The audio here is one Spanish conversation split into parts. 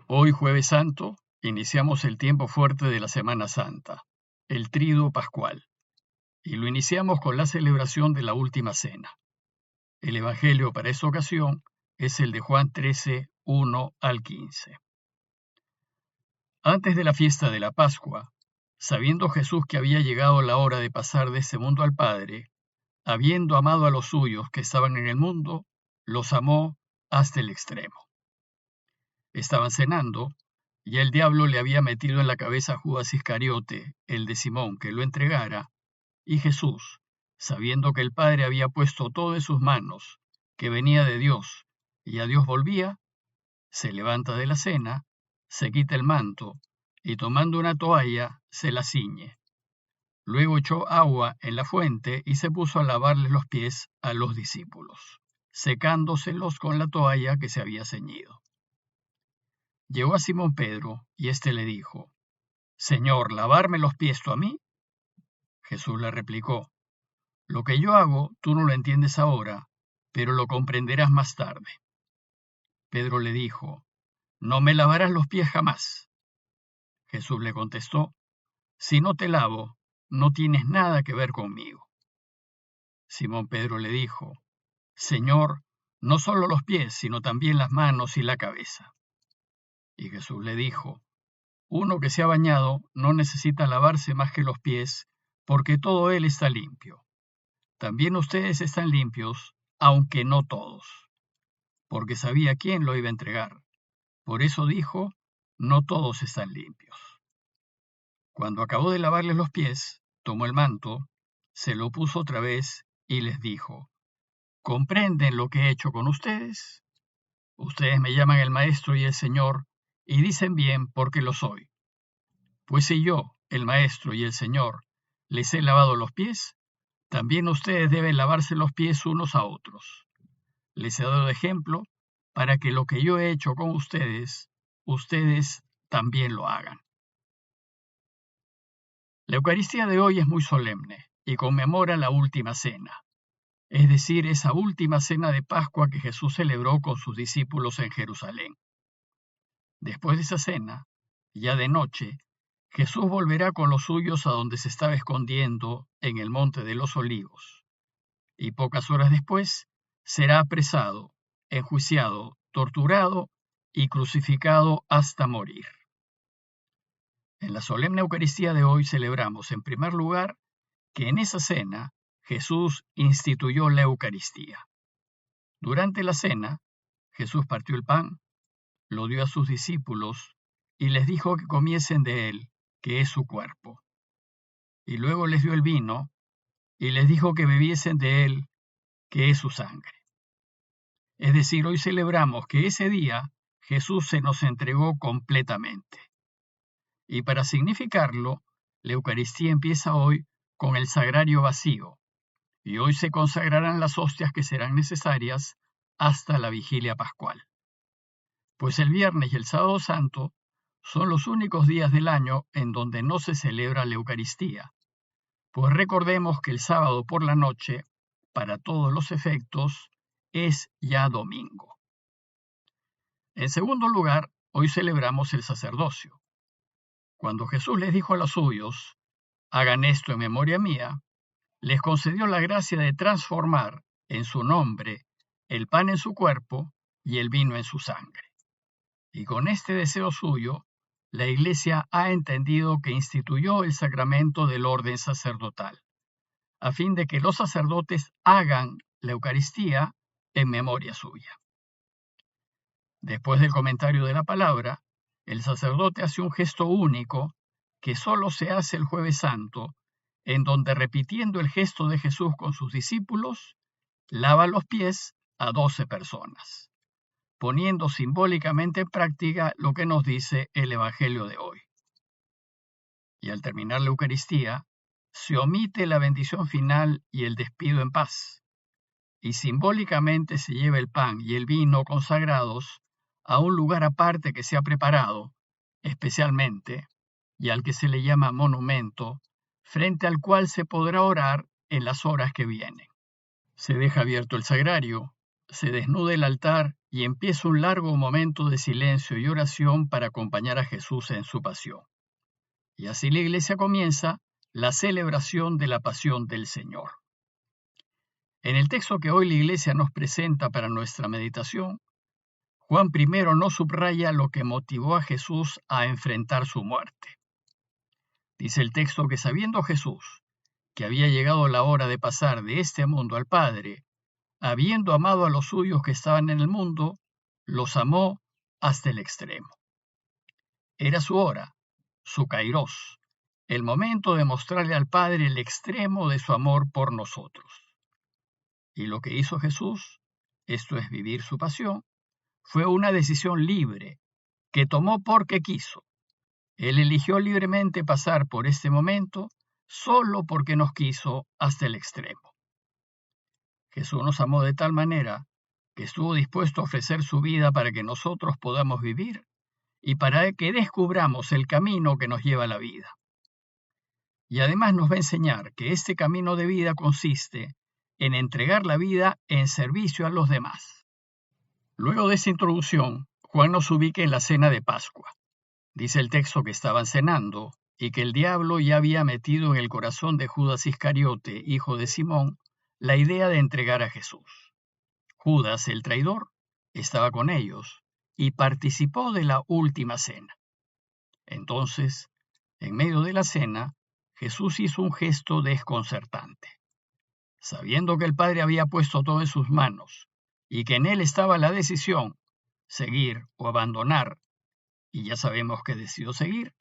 Hoy, Jueves Santo, iniciamos el tiempo fuerte de la Semana Santa, el Triduo Pascual, y lo iniciamos con la celebración de la Última Cena. El Evangelio para esta ocasión es el de Juan 13, 1 al 15. Antes de la fiesta de la Pascua, sabiendo Jesús que había llegado la hora de pasar de este mundo al Padre, habiendo amado a los suyos que estaban en el mundo, los amó hasta el extremo. Estaban cenando, y el diablo le había metido en la cabeza a Judas Iscariote, el de Simón, que lo entregara, y Jesús, sabiendo que el Padre había puesto todo en sus manos, que venía de Dios, y a Dios volvía, se levanta de la cena, se quita el manto, y tomando una toalla, se la ciñe. Luego echó agua en la fuente y se puso a lavarles los pies a los discípulos, secándoselos con la toalla que se había ceñido. Llegó a Simón Pedro, y éste le dijo: Señor, ¿lavarme los pies tú a mí? Jesús le replicó: Lo que yo hago tú no lo entiendes ahora, pero lo comprenderás más tarde. Pedro le dijo: No me lavarás los pies jamás. Jesús le contestó: Si no te lavo, no tienes nada que ver conmigo. Simón Pedro le dijo: Señor, no solo los pies, sino también las manos y la cabeza. Y Jesús le dijo: Uno que se ha bañado no necesita lavarse más que los pies, porque todo él está limpio. También ustedes están limpios, aunque no todos, porque sabía quién lo iba a entregar. Por eso dijo: No todos están limpios. Cuando acabó de lavarles los pies, tomó el manto, se lo puso otra vez y les dijo: ¿Comprenden lo que he hecho con ustedes? Ustedes me llaman el Maestro y el Señor, y dicen bien porque lo soy. Pues si yo, el Maestro y el Señor, les he lavado los pies, también ustedes deben lavarse los pies unos a otros. Les he dado ejemplo para que lo que yo he hecho con ustedes, ustedes también lo hagan. La Eucaristía de hoy es muy solemne y conmemora la última cena, es decir, esa última cena de Pascua que Jesús celebró con sus discípulos en Jerusalén. Después de esa cena, ya de noche, Jesús volverá con los suyos a donde se estaba escondiendo en el Monte de los Olivos, y pocas horas después será apresado, enjuiciado, torturado y crucificado hasta morir. En la solemne Eucaristía de hoy celebramos, en primer lugar, que en esa cena Jesús instituyó la Eucaristía. Durante la cena, Jesús partió el pan, lo dio a sus discípulos y les dijo que comiesen de él, que es su cuerpo. Y luego les dio el vino y les dijo que bebiesen de él, que es su sangre. Es decir, hoy celebramos que ese día Jesús se nos entregó completamente. Y para significarlo, la Eucaristía empieza hoy con el sagrario vacío, y hoy se consagrarán las hostias que serán necesarias hasta la vigilia pascual. Pues el viernes y el sábado santo son los únicos días del año en donde no se celebra la Eucaristía, pues recordemos que el sábado por la noche, para todos los efectos, es ya domingo. En segundo lugar, hoy celebramos el sacerdocio. Cuando Jesús les dijo a los suyos: hagan esto en memoria mía, les concedió la gracia de transformar en su nombre el pan en su cuerpo y el vino en su sangre. Y con este deseo suyo, la Iglesia ha entendido que instituyó el sacramento del orden sacerdotal, a fin de que los sacerdotes hagan la Eucaristía en memoria suya. Después del comentario de la palabra, el sacerdote hace un gesto único que solo se hace el Jueves Santo, en donde, repitiendo el gesto de Jesús con sus discípulos, lava los pies a 12 personas, poniendo simbólicamente en práctica lo que nos dice el Evangelio de hoy. Y al terminar la Eucaristía, se omite la bendición final y el despido en paz, y simbólicamente se lleva el pan y el vino consagrados a un lugar aparte que se ha preparado, especialmente, y al que se le llama monumento, frente al cual se podrá orar en las horas que vienen. Se deja abierto el sagrario, se desnuda el altar y empieza un largo momento de silencio y oración para acompañar a Jesús en su pasión. Y así la iglesia comienza la celebración de la pasión del Señor. En el texto que hoy la iglesia nos presenta para nuestra meditación, Juan I nos subraya lo que motivó a Jesús a enfrentar su muerte. Dice el texto que sabiendo Jesús que había llegado la hora de pasar de este mundo al Padre, habiendo amado a los suyos que estaban en el mundo, los amó hasta el extremo. Era su hora, su kairos, el momento de mostrarle al Padre el extremo de su amor por nosotros. Y lo que hizo Jesús, esto es vivir su pasión, fue una decisión libre, que tomó porque quiso. Él eligió libremente pasar por este momento solo porque nos quiso hasta el extremo. Jesús nos amó de tal manera que estuvo dispuesto a ofrecer su vida para que nosotros podamos vivir y para que descubramos el camino que nos lleva a la vida. Y además nos va a enseñar que este camino de vida consiste en entregar la vida en servicio a los demás. Luego de esta introducción, Juan nos ubica en la cena de Pascua. Dice el texto que estaban cenando y que el diablo ya había metido en el corazón de Judas Iscariote, hijo de Simón, la idea de entregar a Jesús. Judas, el traidor, estaba con ellos y participó de la última cena. Entonces, en medio de la cena, Jesús hizo un gesto desconcertante. Sabiendo que el Padre había puesto todo en sus manos y que en él estaba la decisión, seguir o abandonar, y ya sabemos que decidió seguir,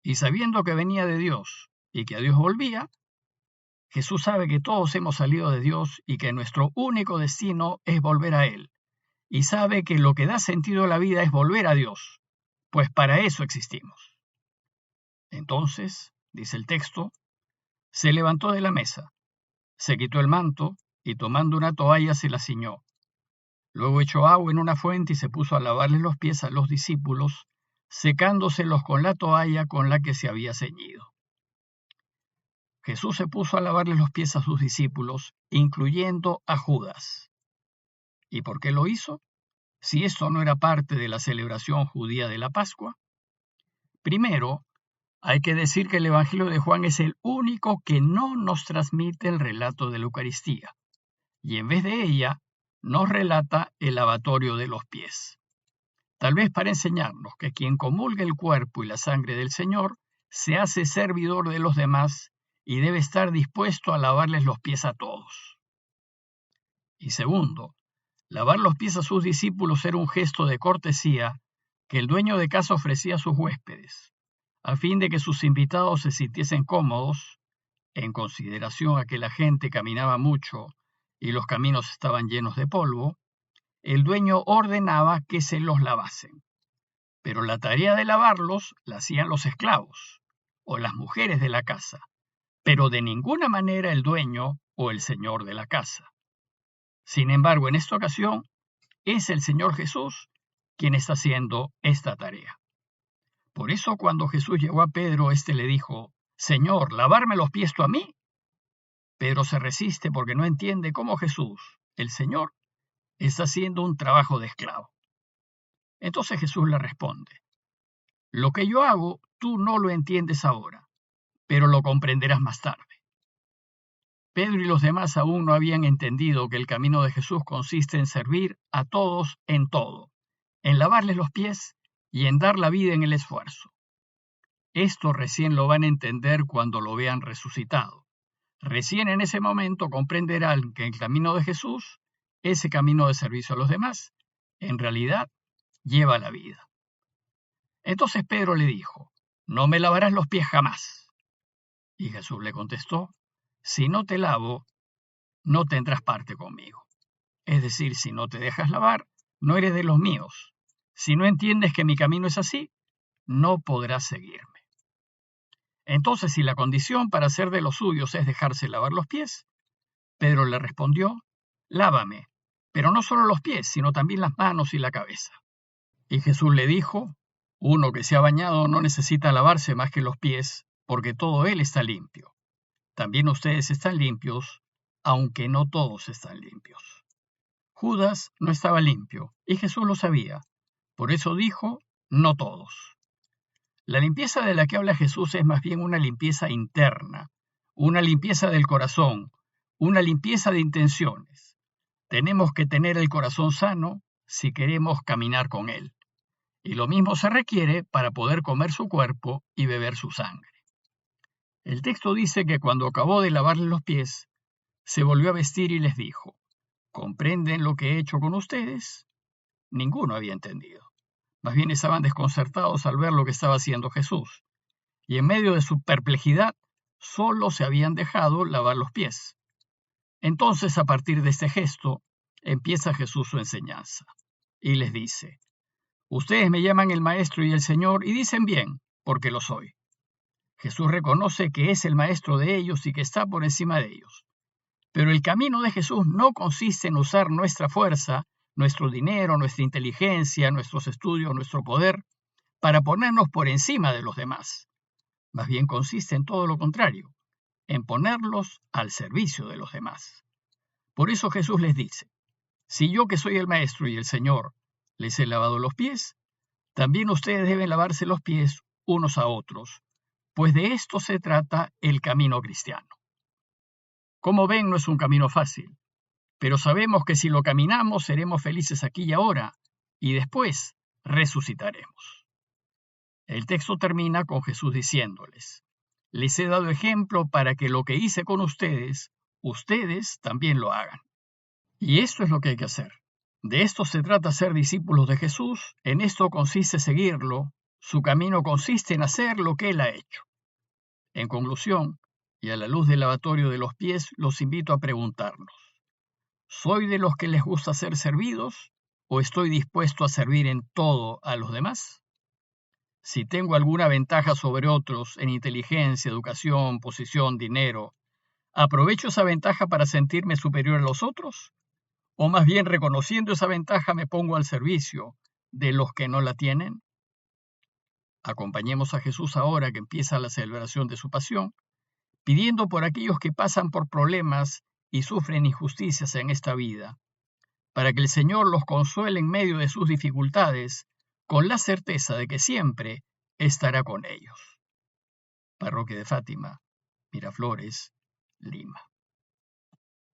y sabiendo que venía de Dios y que a Dios volvía, Jesús sabe que todos hemos salido de Dios y que nuestro único destino es volver a Él, y sabe que lo que da sentido a la vida es volver a Dios, pues para eso existimos. Entonces, dice el texto, se levantó de la mesa, se quitó el manto y tomando una toalla se la ciñó. Luego echó agua en una fuente y se puso a lavarles los pies a los discípulos, secándoselos con la toalla con la que se había ceñido. Jesús se puso a lavarles los pies a sus discípulos, incluyendo a Judas. ¿Y por qué lo hizo? Si esto no era parte de la celebración judía de la Pascua. Primero, hay que decir que el Evangelio de Juan es el único que no nos transmite el relato de la Eucaristía, y en vez de ella, nos relata el lavatorio de los pies. Tal vez para enseñarnos que quien comulga el cuerpo y la sangre del Señor se hace servidor de los demás y debe estar dispuesto a lavarles los pies a todos. Y segundo, lavar los pies a sus discípulos era un gesto de cortesía que el dueño de casa ofrecía a sus huéspedes, a fin de que sus invitados se sintiesen cómodos, en consideración a que la gente caminaba mucho y los caminos estaban llenos de polvo. El dueño ordenaba que se los lavasen, pero la tarea de lavarlos la hacían los esclavos o las mujeres de la casa, pero de ninguna manera el dueño o el señor de la casa. Sin embargo, en esta ocasión, es el Señor Jesús quien está haciendo esta tarea. Por eso cuando Jesús llegó a Pedro, éste le dijo, «Señor, ¿lavarme los pies tú a mí?» Pedro se resiste porque no entiende cómo Jesús, el Señor, está haciendo un trabajo de esclavo. Entonces Jesús le responde, «Lo que yo hago, tú no lo entiendes ahora, pero lo comprenderás más tarde». Pedro y los demás aún no habían entendido que el camino de Jesús consiste en servir a todos en todo, en lavarles los pies y en dar la vida en el esfuerzo. Esto recién lo van a entender cuando lo vean resucitado. Recién en ese momento comprenderán que el camino de Jesús, ese camino de servicio a los demás, en realidad lleva la vida. Entonces Pedro le dijo, «No me lavarás los pies jamás». Y Jesús le contestó, «Si no te lavo, no tendrás parte conmigo». Es decir, si no te dejas lavar, no eres de los míos. Si no entiendes que mi camino es así, no podrás seguirme. Entonces, si la condición para ser de los suyos es dejarse lavar los pies, Pedro le respondió, «Lávame, pero no solo los pies, sino también las manos y la cabeza». Y Jesús le dijo, «Uno que se ha bañado no necesita lavarse más que los pies, porque todo él está limpio. También ustedes están limpios, aunque no todos están limpios». Judas no estaba limpio, y Jesús lo sabía. Por eso dijo, no todos. La limpieza de la que habla Jesús es más bien una limpieza interna, una limpieza del corazón, una limpieza de intenciones. Tenemos que tener el corazón sano si queremos caminar con Él. Y lo mismo se requiere para poder comer su cuerpo y beber su sangre. El texto dice que cuando acabó de lavarles los pies, se volvió a vestir y les dijo, ¿comprenden lo que he hecho con ustedes? Ninguno había entendido. Más bien estaban desconcertados al ver lo que estaba haciendo Jesús. Y en medio de su perplejidad, solo se habían dejado lavar los pies. Entonces, a partir de este gesto, empieza Jesús su enseñanza. Y les dice, ustedes me llaman el Maestro y el Señor y dicen bien, porque lo soy. Jesús reconoce que es el Maestro de ellos y que está por encima de ellos. Pero el camino de Jesús no consiste en usar nuestra fuerza, nuestro dinero, nuestra inteligencia, nuestros estudios, nuestro poder, para ponernos por encima de los demás. Más bien consiste en todo lo contrario, en ponerlos al servicio de los demás. Por eso Jesús les dice, si yo que soy el Maestro y el Señor les he lavado los pies, también ustedes deben lavarse los pies unos a otros, pues de esto se trata el camino cristiano. Como ven, no es un camino fácil, pero sabemos que si lo caminamos seremos felices aquí y ahora, y después resucitaremos. El texto termina con Jesús diciéndoles, les he dado ejemplo para que lo que hice con ustedes, ustedes también lo hagan. Y esto es lo que hay que hacer. De esto se trata ser discípulos de Jesús, en esto consiste seguirlo, su camino consiste en hacer lo que Él ha hecho. En conclusión, y a la luz del lavatorio de los pies, los invito a preguntarnos, ¿soy de los que les gusta ser servidos o estoy dispuesto a servir en todo a los demás? Si tengo alguna ventaja sobre otros en inteligencia, educación, posición, dinero, ¿aprovecho esa ventaja para sentirme superior a los otros? ¿O más bien reconociendo esa ventaja me pongo al servicio de los que no la tienen? Acompañemos a Jesús ahora que empieza la celebración de su pasión, pidiendo por aquellos que pasan por problemas y sufren injusticias en esta vida, para que el Señor los consuele en medio de sus dificultades, con la certeza de que siempre estará con ellos. Parroquia de Fátima, Miraflores, Lima.